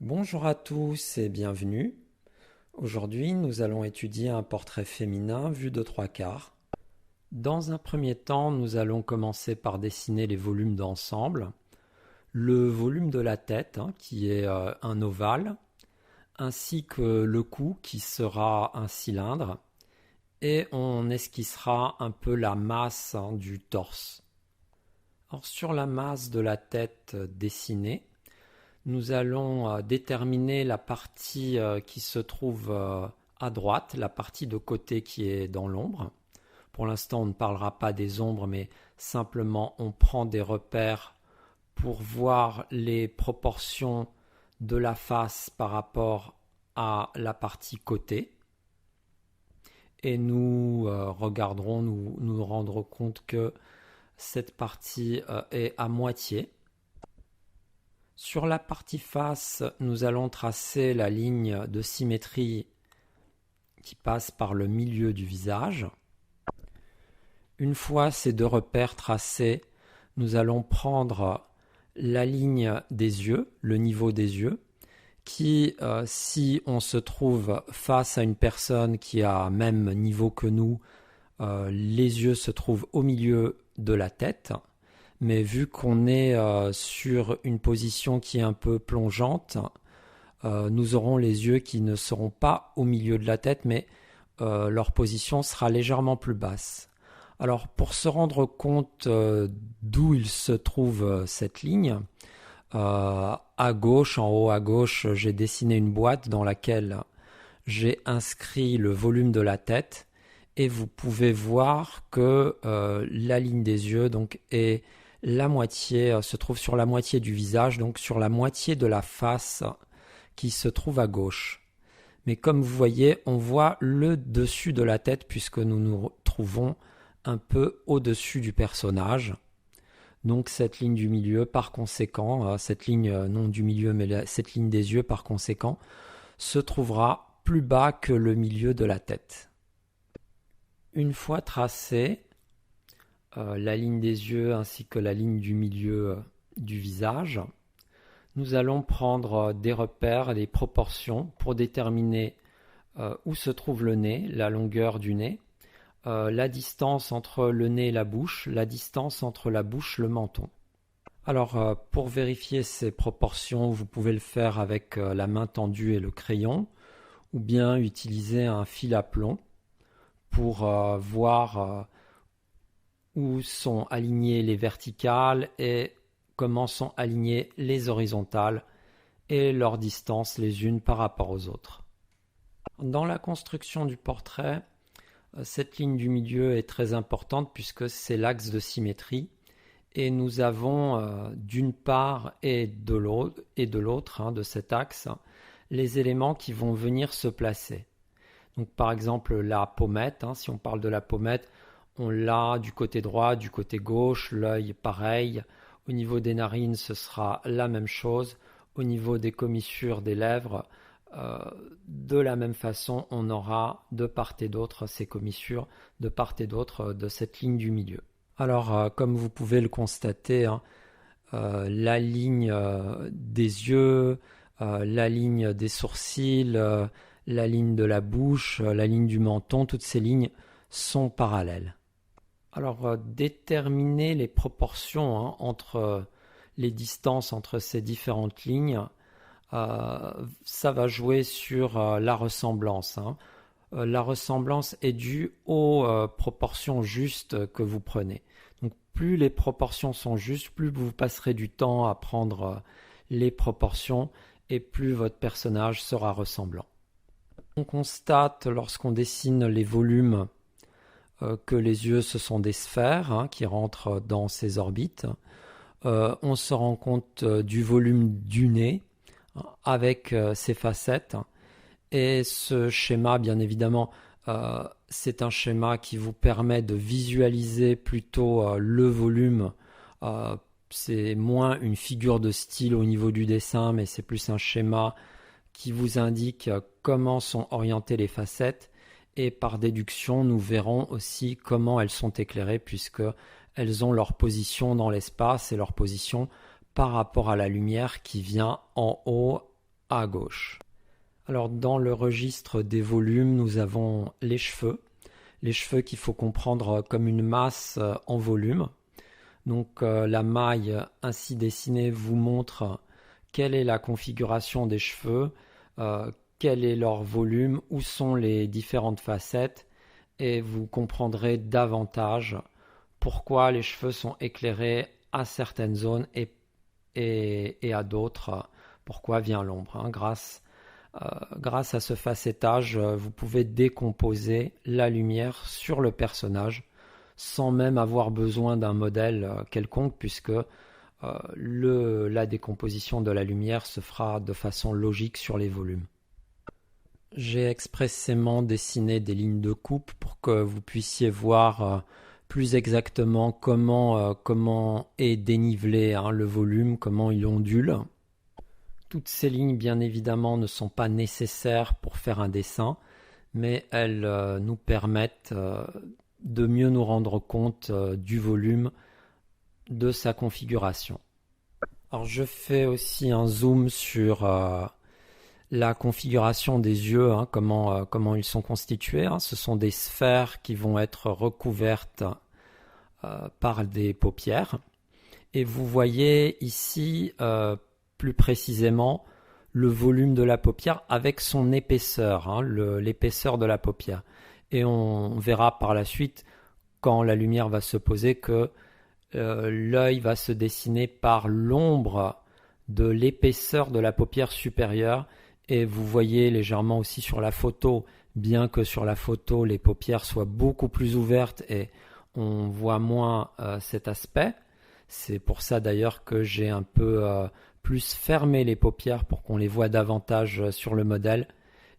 Bonjour à tous et bienvenue. Aujourd'hui, nous allons étudier un portrait féminin vu de trois quarts. Dans un premier temps, nous allons commencer par dessiner les volumes d'ensemble. Le volume de la tête, qui est un ovale, ainsi que le cou, qui sera un cylindre, et on esquissera un peu la masse du torse. Alors, sur la masse de la tête dessinée, nous allons déterminer la partie qui se trouve à droite, la partie de côté qui est dans l'ombre. Pour l'instant, on ne parlera pas des ombres, mais simplement on prend des repères pour voir les proportions de la face par rapport à la partie côté. Et nous regarderons, nous rendre compte que cette partie est à moitié. Sur la partie face, nous allons tracer la ligne de symétrie qui passe par le milieu du visage. Une fois ces deux repères tracés, nous allons prendre la ligne des yeux, le niveau des yeux, qui, si on se trouve face à une personne qui a même niveau que nous, les yeux se trouvent au milieu de la tête. Mais vu qu'on est sur une position qui est un peu plongeante, nous aurons les yeux qui ne seront pas au milieu de la tête, mais leur position sera légèrement plus basse. Alors pour se rendre compte d'où il se trouve cette ligne, à gauche, en haut à gauche, j'ai dessiné une boîte dans laquelle j'ai inscrit le volume de la tête et vous pouvez voir que la ligne des yeux donc est la moitié se trouve sur la moitié du visage, donc sur la moitié de la face qui se trouve à gauche. Mais comme vous voyez, on voit le dessus de la tête puisque nous nous trouvons un peu au-dessus du personnage. Donc cette ligne du milieu, par conséquent, cette ligne non du milieu, mais cette ligne des yeux, par conséquent, se trouvera plus bas que le milieu de la tête. Une fois tracée, la ligne des yeux ainsi que la ligne du milieu du visage, nous allons prendre des repères, des proportions pour déterminer où se trouve le nez, la longueur du nez, la distance entre le nez et la bouche, la distance entre la bouche et le menton. Alors pour vérifier ces proportions, vous pouvez le faire avec la main tendue et le crayon ou bien utiliser un fil à plomb pour voir où sont alignées les verticales et comment sont alignées les horizontales et leurs distances les unes par rapport aux autres. Dans la construction du portrait, cette ligne du milieu est très importante puisque c'est l'axe de symétrie et nous avons d'une part et de l'autre de cet axe les éléments qui vont venir se placer. Donc par exemple la pommette, si on parle de la pommette, on l'a du côté droit, du côté gauche, l'œil pareil. Au niveau des narines, ce sera la même chose. Au niveau des commissures des lèvres, de la même façon, on aura de part et d'autre ces commissures, de part et d'autre de cette ligne du milieu. Alors, comme vous pouvez le constater, la ligne des yeux, la ligne des sourcils, la ligne de la bouche, la ligne du menton, toutes ces lignes sont parallèles. Alors, déterminer les proportions entre les distances entre ces différentes lignes, ça va jouer sur la ressemblance. La ressemblance est due aux proportions justes que vous prenez. Donc, plus les proportions sont justes, plus vous passerez du temps à prendre les proportions et plus votre personnage sera ressemblant. On constate lorsqu'on dessine les volumes que les yeux ce sont des sphères qui rentrent dans ces orbites. On se rend compte du volume du nez avec ses facettes. Et ce schéma, bien évidemment, c'est un schéma qui vous permet de visualiser plutôt le volume. C'est moins une figure de style au niveau du dessin, mais c'est plus un schéma qui vous indique comment sont orientées les facettes. Et par déduction, nous verrons aussi comment elles sont éclairées puisque elles ont leur position dans l'espace et leur position par rapport à la lumière qui vient en haut à gauche. Alors dans le registre des volumes, nous avons les cheveux. Les cheveux qu'il faut comprendre comme une masse en volume. Donc la maille ainsi dessinée vous montre quelle est la configuration des cheveux, quel est leur volume, où sont les différentes facettes, et vous comprendrez davantage pourquoi les cheveux sont éclairés à certaines zones et à d'autres, pourquoi vient l'ombre. Grâce à ce facettage, vous pouvez décomposer la lumière sur le personnage sans même avoir besoin d'un modèle quelconque, puisque la décomposition de la lumière se fera de façon logique sur les volumes. J'ai expressément dessiné des lignes de coupe pour que vous puissiez voir plus exactement comment est dénivelé le volume, comment il ondule. Toutes ces lignes, bien évidemment, ne sont pas nécessaires pour faire un dessin, mais elles nous permettent de mieux nous rendre compte du volume de sa configuration. Alors je fais aussi un zoom sur la configuration des yeux, comment ils sont constitués. Ce sont des sphères qui vont être recouvertes par des paupières. Et vous voyez ici plus précisément le volume de la paupière avec son épaisseur, l'épaisseur de la paupière. Et on verra par la suite, quand la lumière va se poser, que l'œil va se dessiner par l'ombre de l'épaisseur de la paupière supérieure. Et vous voyez légèrement aussi sur la photo, bien que sur la photo les paupières soient beaucoup plus ouvertes et on voit moins cet aspect. C'est pour ça d'ailleurs que j'ai un peu plus fermé les paupières pour qu'on les voit davantage sur le modèle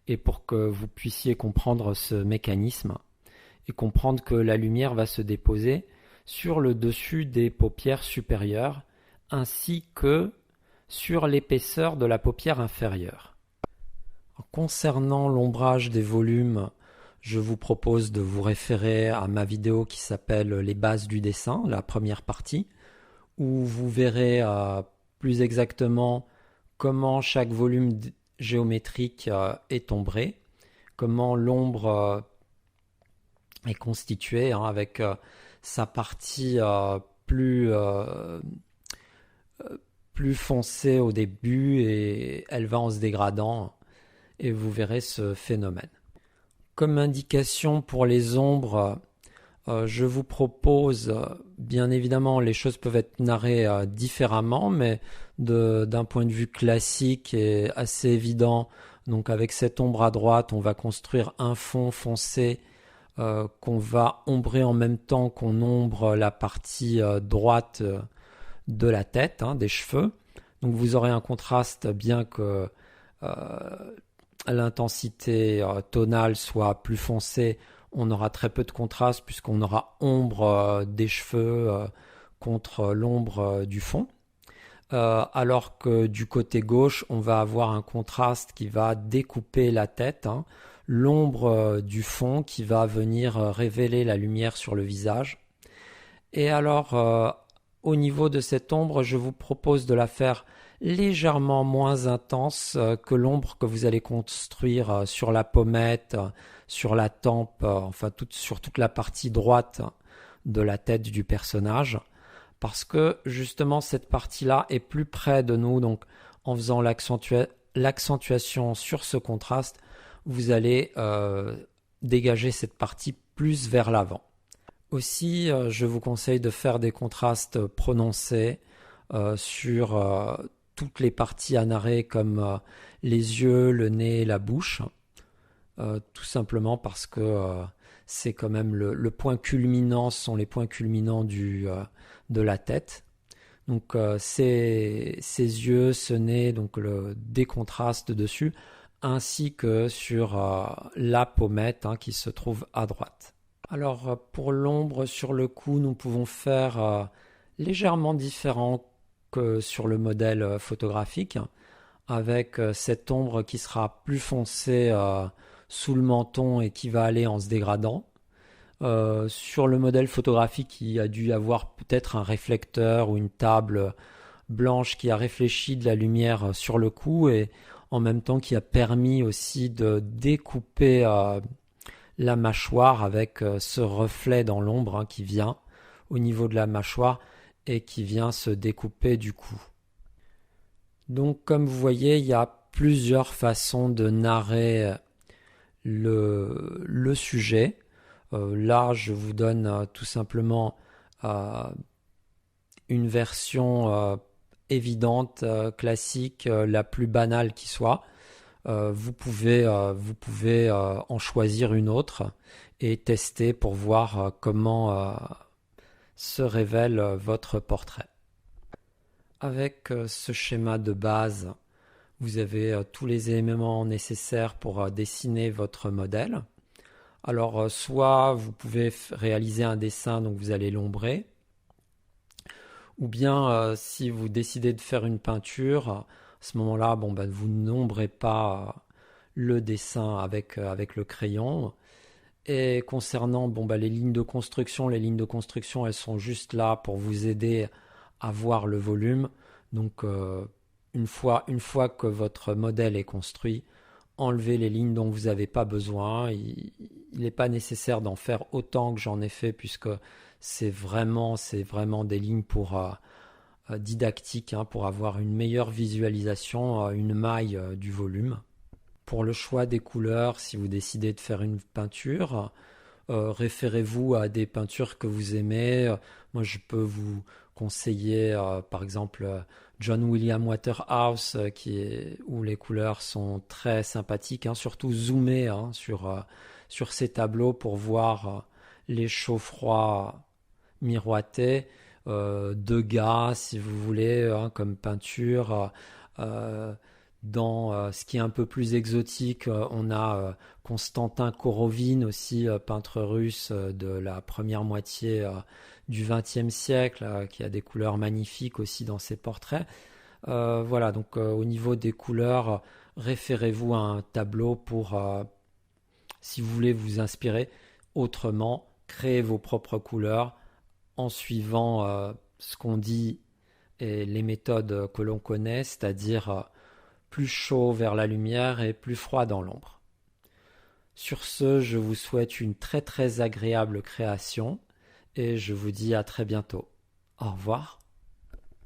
et pour que vous puissiez comprendre ce mécanisme et comprendre que la lumière va se déposer sur le dessus des paupières supérieures ainsi que sur l'épaisseur de la paupière inférieure. Concernant l'ombrage des volumes, je vous propose de vous référer à ma vidéo qui s'appelle Les bases du dessin, la première partie, où vous verrez plus exactement comment chaque volume géométrique est ombré, comment l'ombre est constituée avec sa partie plus foncée au début et elle va en se dégradant et vous verrez ce phénomène. Comme indication pour les ombres, je vous propose, bien évidemment, les choses peuvent être narrées différemment, mais d'un point de vue classique et assez évident. Donc avec cette ombre à droite, on va construire un fond foncé qu'on va ombrer en même temps qu'on ombre la partie droite de la tête, des cheveux. Donc vous aurez un contraste bien que l'intensité tonale soit plus foncée. On aura très peu de contraste puisqu'on aura ombre des cheveux contre l'ombre du fond. Alors que du côté gauche, on va avoir un contraste qui va découper la tête, l'ombre du fond qui va venir révéler la lumière sur le visage. Et alors, au niveau de cette ombre, je vous propose de la faire légèrement moins intense que l'ombre que vous allez construire sur la pommette, sur la tempe, sur toute la partie droite de la tête du personnage, parce que justement cette partie-là est plus près de nous, donc en faisant l'accentuation sur ce contraste, vous allez dégager cette partie plus vers l'avant. Aussi, je vous conseille de faire des contrastes prononcés sur toutes les parties à narrer comme les yeux, le nez, la bouche, tout simplement parce que c'est quand même le point culminant, ce sont les points culminants de la tête. Donc ces yeux, ce nez, donc des contrastes dessus, ainsi que sur la pommette qui se trouve à droite. Alors pour l'ombre sur le cou, nous pouvons faire légèrement différent que sur le modèle photographique, avec cette ombre qui sera plus foncée sous le menton et qui va aller en se dégradant. Sur le modèle photographique, il y a dû y avoir peut-être un réflecteur ou une table blanche qui a réfléchi de la lumière sur le cou et en même temps qui a permis aussi de découper la mâchoire avec ce reflet dans l'ombre qui vient au niveau de la mâchoire et qui vient se découper du cou. Donc comme vous voyez, il y a plusieurs façons de narrer le sujet. Là, je vous donne tout simplement une version évidente, classique, la plus banale qui soit. Vous pouvez en choisir une autre et tester pour voir comment se révèle votre portrait. Avec ce schéma de base, vous avez tous les éléments nécessaires pour dessiner votre modèle. Alors, soit vous pouvez réaliser un dessin, donc vous allez l'ombrer, ou bien si vous décidez de faire une peinture, à ce moment-là, vous n'ombrez pas le dessin avec le crayon. Et concernant les lignes de construction, elles sont juste là pour vous aider à voir le volume. Donc, une fois que votre modèle est construit, enlevez les lignes dont vous n'avez pas besoin. Il n'est pas nécessaire d'en faire autant que j'en ai fait puisque c'est vraiment des lignes pour didactiques, pour avoir une meilleure visualisation, une maille du volume. Pour le choix des couleurs, si vous décidez de faire une peinture, référez-vous à des peintures que vous aimez. Moi, je peux vous conseiller, par exemple, John William Waterhouse, où les couleurs sont très sympathiques, surtout zoomer sur ces tableaux pour voir les chauds-froids miroités. Degas, si vous voulez, comme peinture. Dans ce qui est un peu plus exotique, on a Konstantin Korovine aussi, peintre russe de la première moitié du XXe siècle, qui a des couleurs magnifiques aussi dans ses portraits. Voilà, donc au niveau des couleurs, référez-vous à un tableau pour, si vous voulez vous inspirer autrement, créer vos propres couleurs en suivant ce qu'on dit et les méthodes que l'on connaît, c'est-à-dire plus chaud vers la lumière et plus froid dans l'ombre. Sur ce, je vous souhaite une très très agréable création et je vous dis à très bientôt. Au revoir.